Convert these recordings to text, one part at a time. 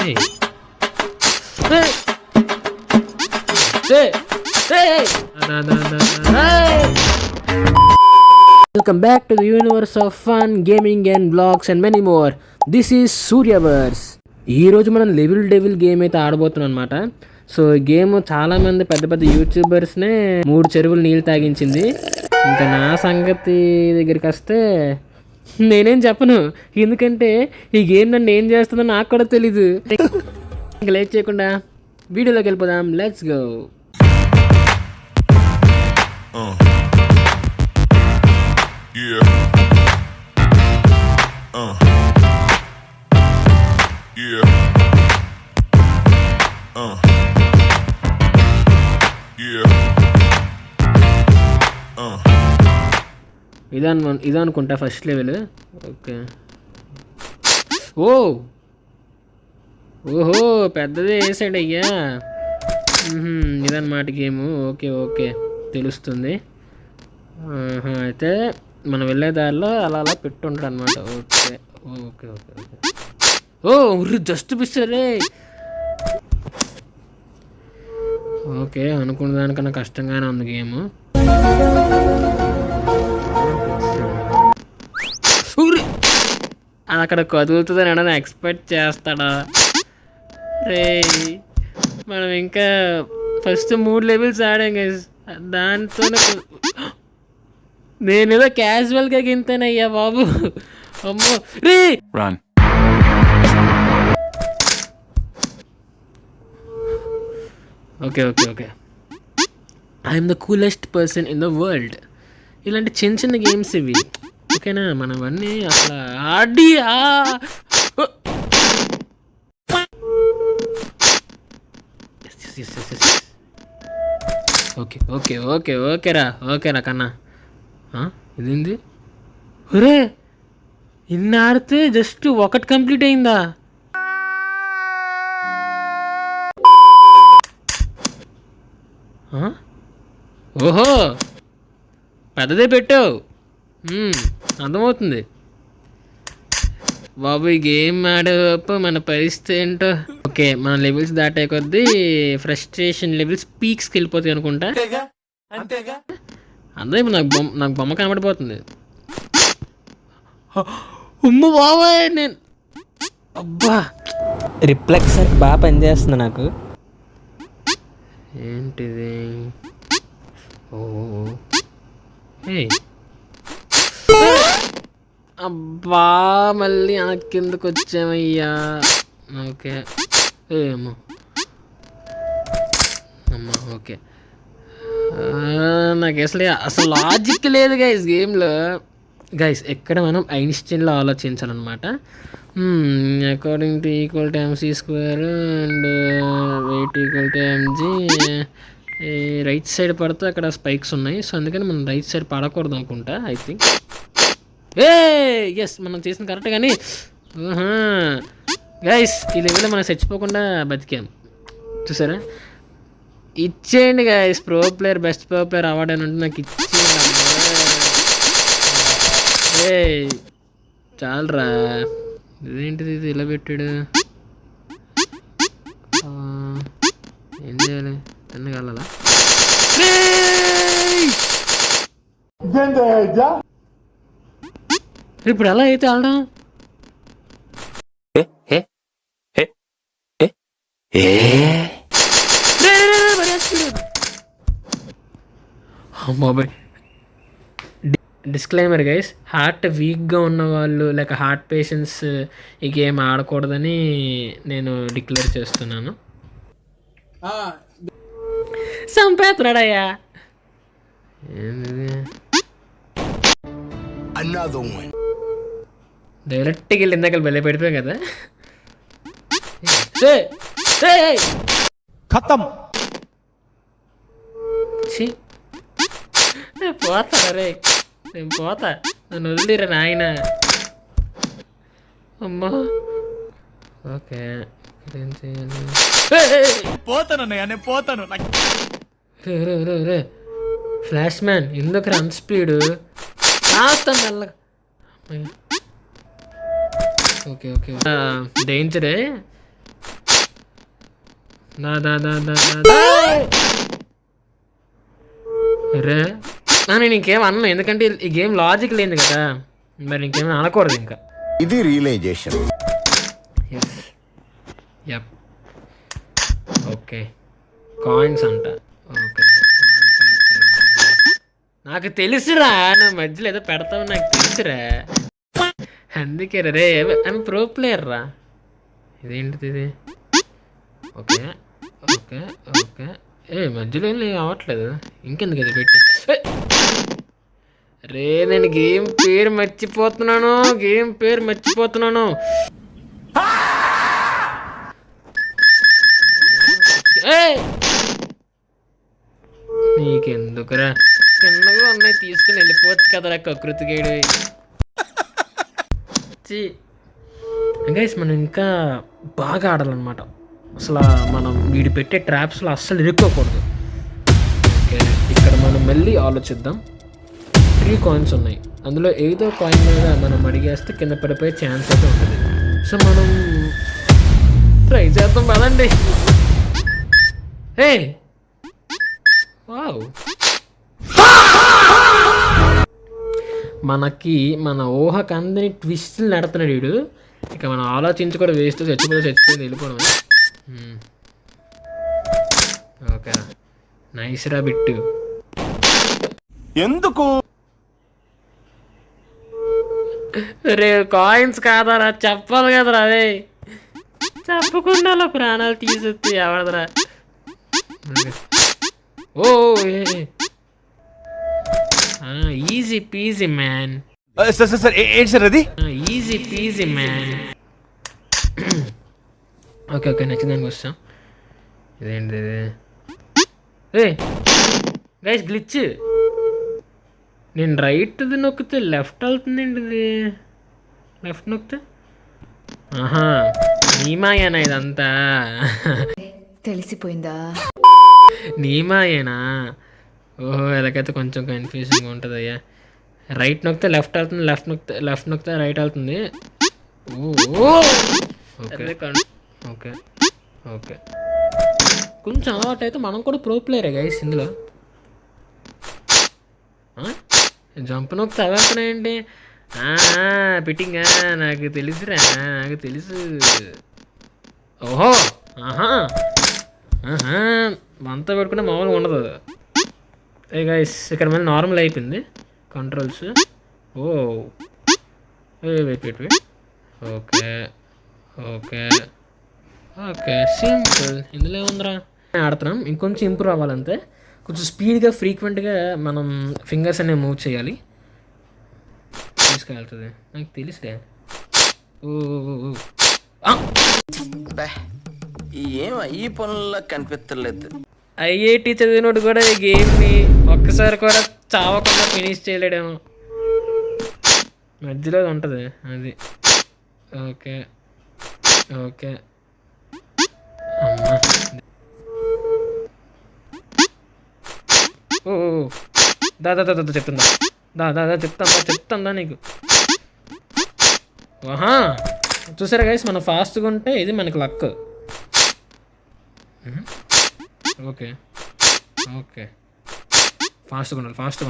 Hey. Hey. Hey. Hey. Welcome back to the universe of fun, gaming and vlogs and many more. This is Suryaverse. ఈరోజు మనం level devil game అయితే ఆడబోతున్నాం అనమాట. So ఈ game చాలామంది పెద్ద పెద్ద యూట్యూబర్స్నే 3 చెరువులు నీళ్ళు తాగించింది. ఇంకా నా సంగతి దగ్గరికి వస్తే నేనేం చెప్పను, ఎందుకంటే ఈ గేమ్ నన్ను ఏం చేస్తుందో నాకు కూడా తెలీదు. ఇంకా లేట్ చేయకుండా వీడియోలోకి వెళ్ళిపోదాం. Let's go. ఇదనుకుంటా ఫస్ట్ లెవెల్. ఓకే. ఓహో పెద్దదే వేసాడు అయ్యా. ఇదన్నమాట గేము. ఓకే ఓకే తెలుస్తుంది. అయితే మనం వెళ్ళే దారిలో అలా అలా పెట్టుంటాడు అనమాట. Okay okay okay okay. Just పిస్తారే. ఓకే అనుకున్న దానికన్నా కష్టంగానే ఉంది గేము. అది అక్కడ కదులుతుందని ఏమన్నా ఎక్స్పెక్ట్ చేస్తాడా రే? మనం ఇంకా ఫస్ట్ 3 లెవెల్స్ ఆడాం గైస్. దాంతోనే నేనేదో క్యాజువల్గా గింతానయ్యా బాబు. అమ్మో రే. Okay okay okay. I'm the coolest person in the world. ఇలాంటి చిన్న చిన్న గేమ్స్ ఇవి, ఓకేనా? మనం అన్నీ అసలు ఆడి ఓకే ఓకే ఓకే ఓకేరా ఓకేరా కన్నా. ఇదేంది? ఒరే ఇన్ని ఆడితే జస్ట్ ఒకటి కంప్లీట్ అయిందా? ఓహో పెద్దదే పెట్టావు, అర్థమవుతుంది బాబు. ఈ గేమ్ ఆడేపు మన పరిస్థితి ఏంటో. ఓకే మన లెవెల్స్ దాటే కొద్దీ ఫ్రస్ట్రేషన్ లెవెల్స్ పీక్స్కి వెళ్ళిపోతాయి అనుకుంటా. అందరూ నాకు బొమ్మ కనబడిపోతుంది. ఉమ్మ బాబాయ్ నేను అబ్బా రిఫ్లెక్సర్ బాగా పనిచేస్తుంది నాకు. ఏంటిది? అబ్బా మళ్ళీ కిందకు వచ్చామయ్యా. ఓకే ఏమో అమ్మా. ఓకే నాకు అసలు లాజిక్ లేదు గైస్ గేమ్లో. గైస్ ఎక్కడ మనం ఐన్స్టీన్లో ఆలోచించాలన్నమాట. According to equal to MC² and weight equal to mg. Right side పడితే అక్కడ స్పైక్స్ ఉన్నాయి. సో అందుకని మనం రైట్ సైడ్ పడకూడదు అనుకుంటా. ఐ థింక్ ఎస్ మనం చేసిన కరెక్ట్. కానీ గైస్ ఈ లెవెల్లో మనం చచ్చిపోకుండా బతికాం చూసారా. ఇచ్చేయండి guys pro player best pro player award అని ఉంటే నాకు ఇచ్చేయండి. చాలరా. ఇదేంటిది ఇది ఇలా పెట్టాడు? ఏం చేయాలి? తిన్నగలలా? ఇప్పుడు ఎలా అయితే ఆడడం? బాబాయ్ డిస్క్లైమర్ గైస్, హార్ట్ వీక్గా ఉన్న వాళ్ళు లేక హార్ట్ పేషెంట్స్ ఈ గేమ్ ఆడకూడదని నేను డిక్లేర్ చేస్తున్నాను. సంపేతున్నాడయ్యా. డైరెక్ట్గా వెళ్ళి ఇందాక బెల్ల పెడిపోయాం కదా. ఖతం. పోతా రే, నేను పోతా, నన్ను వదిలిరా నాయన. అమ్మా ఓకే ఏం చేయాలి? పోతానన్నయ్య నేను పోతాను. రే ఫ్లాష్ మ్యాన్ ఎందుకు అంత స్పీడు? రాస్తాను మెల్లగా. ఓకే ఓకే డేంజరే. దా దా దా దా దా. అరే నేను ఇంకేం అన్నా, ఎందుకంటే ఈ గేమ్ లాజిక్ లేదు కదా, మరి ఇంకేమైనా అనకూడదు ఇంకా. ఇది realisation. Yes yup okay coins అంట. ఓకే నాకు తెలుసురా, నువ్వు మధ్యలో ఏదో పెడతావు నాకు తెలుసురా, అందుకే రే ఐమ్ ప్రో ప్లేయర్ రా. ఇదేంటిది ఇది? ఓకే ఓకే ఓకే మధ్యలో ఏం అవ్వట్లేదు, ఇంకెందుకు అది పెట్టి. రే నేను గేమ్ పేరు మర్చిపోతున్నాను, గేమ్ పేరు మర్చిపోతున్నాను. నీకెందుకురా, చిన్నగా ఉన్నాయి తీసుకుని వెళ్ళిపోవచ్చు కదరా కకృతికేడు. గైస్ మనం ఇంకా బాగా ఆడాలన్నమాట. అసలు మనం వీడు పెట్టే ట్రాప్స్లో అస్సలు ఇరుక్కోకూడదు. ఓకే ఇక్కడ మనం మళ్ళీ ఆలోచిద్దాం. 3 కాయిన్స్ ఉన్నాయి, అందులో ఏదో కాయిన్ మీద మనం అడిగేస్తే కింద పడిపోయే ఛాన్స్ అయితే ఉంటుంది. సో మనం ట్రై చేద్దాం పదండి. హే వావ్, మనకి మన ఊహకు అందని ట్విస్టులు నడుతున్నాడు వీడు. ఇక మనం ఆలోచించి కూడా వేస్ట్, చచ్చిపోయి వెళ్ళిపోవడం. ఓకే నైస్ రా బిట్టు. ఎందుకు రే కాయిన్స్ కాదరా, చెప్పాలి కదరా, అదే చెప్పకుండా ప్రాణాలు తీసొచ్చి ఎవడదరా. ఓ ఈజీ పీజీ మ్యాన్. సార్ ఏంటి సార్ అది? Easy PG man. Okay okay next దానికి వస్తాం. ఇదేంటి ఏ గైస్ గ్లిచ్, నేను రైట్ది నొక్కితే లెఫ్ట్ వెళ్తుంది ఏంటిది, లెఫ్ట్ నొక్కితే. ఆహా నీమాయేనా ఇదంతా? తెలిసిపోయిందా? నీమాయేనా? ఓహో ఎలాగైతే కొంచెం కన్ఫ్యూజింగ్గా ఉంటుంది అయ్యా. రైట్ నొక్కితే లెఫ్ట్ వెళ్తుంది, లెఫ్ట్ నొక్కితే రైట్ వెళ్తుంది. ఓకే ఓకే ఓకే కొంచెం అలవాటు అయితే మనం కూడా ప్రో ప్లేయరే గైస్ ఇందులో. జంప్ నొక్కితే అవేస్తున్నాయండి పిట్టింగా, నాకు తెలుసురా, నాకు తెలుసు. ఓహో ఆహా అంతా పెట్టుకుంటే మామూలుగా ఉండదు. ఏ గైస్ ఇక్కడ మళ్ళీ నార్మల్ అయిపోయింది controls. Oh wait okay okay okay simple, ఇందులో ఏముందిరా. ఆడుతున్నాం, ఇంకొంచెం ఇంప్రూవ్ అవ్వాలంతే. కొంచెం స్పీడ్గా ఫ్రీక్వెంట్గా మనం ఫింగర్స్ అనేవి మూవ్ చేయాలి, తీసుకెళ్తుంది నాకు తెలుసులే. ఏం ఈ పనుల్లో కనిపించలేదు. ఐఐటి చదివినోడు కూడా ఈ గేమ్ని ఒక్కసారి కూడా చావకుండా ఫినిష్ చేయలేడేమో, మధ్యలో ఉంటుంది అది. ఓకే ఓకే అమ్మా ఓ దాదా చెప్తుందా, దాదా చెప్తాందా నీకు. ఆహా చూసారా గైస్, మనం ఫాస్ట్గా ఉంటే ఇది మనకి లక్. ఓకే ఓకే ఫాస్ట్గా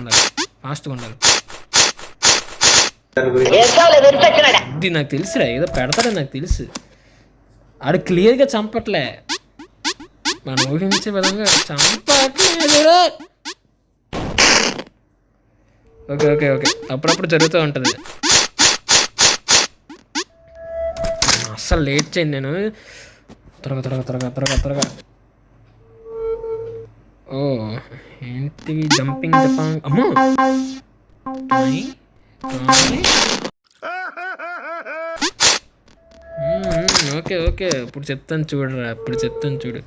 ఉండాలి. ఇది నాకు తెలుసురా, ఏదో పెడతాడని నాకు తెలుసు. ఆడు క్లియర్గా చంపట్లే, మనం ఊహించే విధంగా చంపట్లేదు. ఓకే ఓకే ఓకే అప్పుడప్పుడు జరుగుతూ ఉంటుంది. అస్సలు లేట్ చేయండి నేను, త్వరగా. ఓ ఏంటి జంపింగ్ జపాంగ్, అమ్మో ఓకే ఇప్పుడు చెప్తాను చూడు.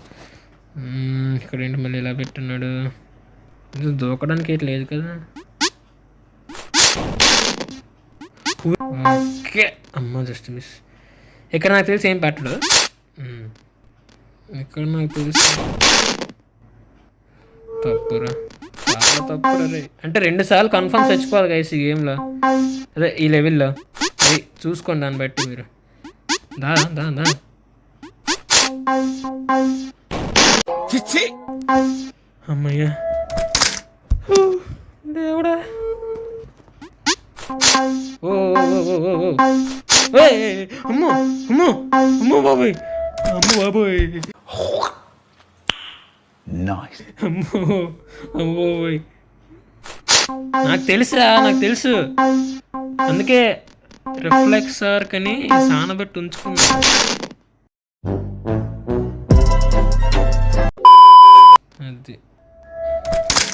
ఇక్కడ ఏంటి మళ్ళీ ఇలా పెట్టున్నాడు, ఇది దూకడానికి ఏంటి లేదు కదా. ఓకే అమ్మ జస్ట్ మిస్. ఇక్కడ నాకు తెలిసి ఏం పెట్టడు, ఇక్కడ నాకు తెలిసి తప్పురా, చాలా తప్పురా రే. అంటే 2 సార్లు కన్ఫర్మ్ చచ్చిపోవాలి గైస్ ఈ గేమ్లో, అదే ఈ లెవెల్లో. అది చూసుకోండి దాన్ని బట్టి మీరు. దా చిచ్చి అమ్మయ్యా హూ, దేవుడా ఓ ఓ, ఓ, ఓ, ఓ. ఏయ్, ఏయ్, అమ్మో అమ్మో అమ్మో బాబోయ్ అమ్మో బాబోయ్ నైస్ అమ్మో అమ్మో బాబోయ్ నాకు తెలుసు అందుకే రిఫ్లెక్సర్ కని సానబెట్టి ఉంచుకున్నా అది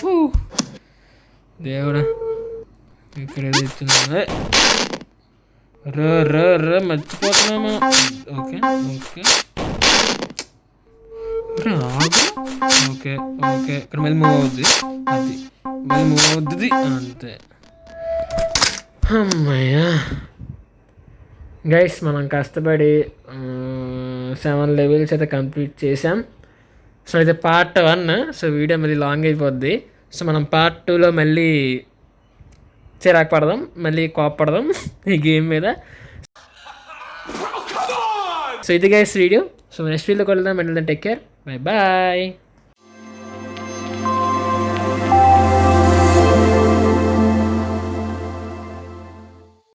హూ, దేవుడా ఇక్కడ ఏదో ఇచ్చింది మర్చిపోతున్నామా ఓకే ఓకే ఆగు ఓకే ఓకే ఇక్కడ మళ్ళీ మూవ్ అవుద్ది అది మళ్ళీ మూవ్ అవుద్ది అంతే అమ్మయ్యా గైస్ మనం కష్టపడి 7 లెవెల్స్ అయితే కంప్లీట్ చేసాం. సో ఇది పార్ట్ 1. సో వీడియో మళ్ళీ లాంగ్ అయిపోద్ది. సో మనం పార్ట్ 2లో మళ్ళీ చిరాకు పడదాం, మళ్ళీ కోప్పడదాం ఈ గేమ్ మీద. సో ఇది గైస్ వీడియో. సో నెక్స్ట్ వీడియోకి వెళ్దాం. Take care, bye bye.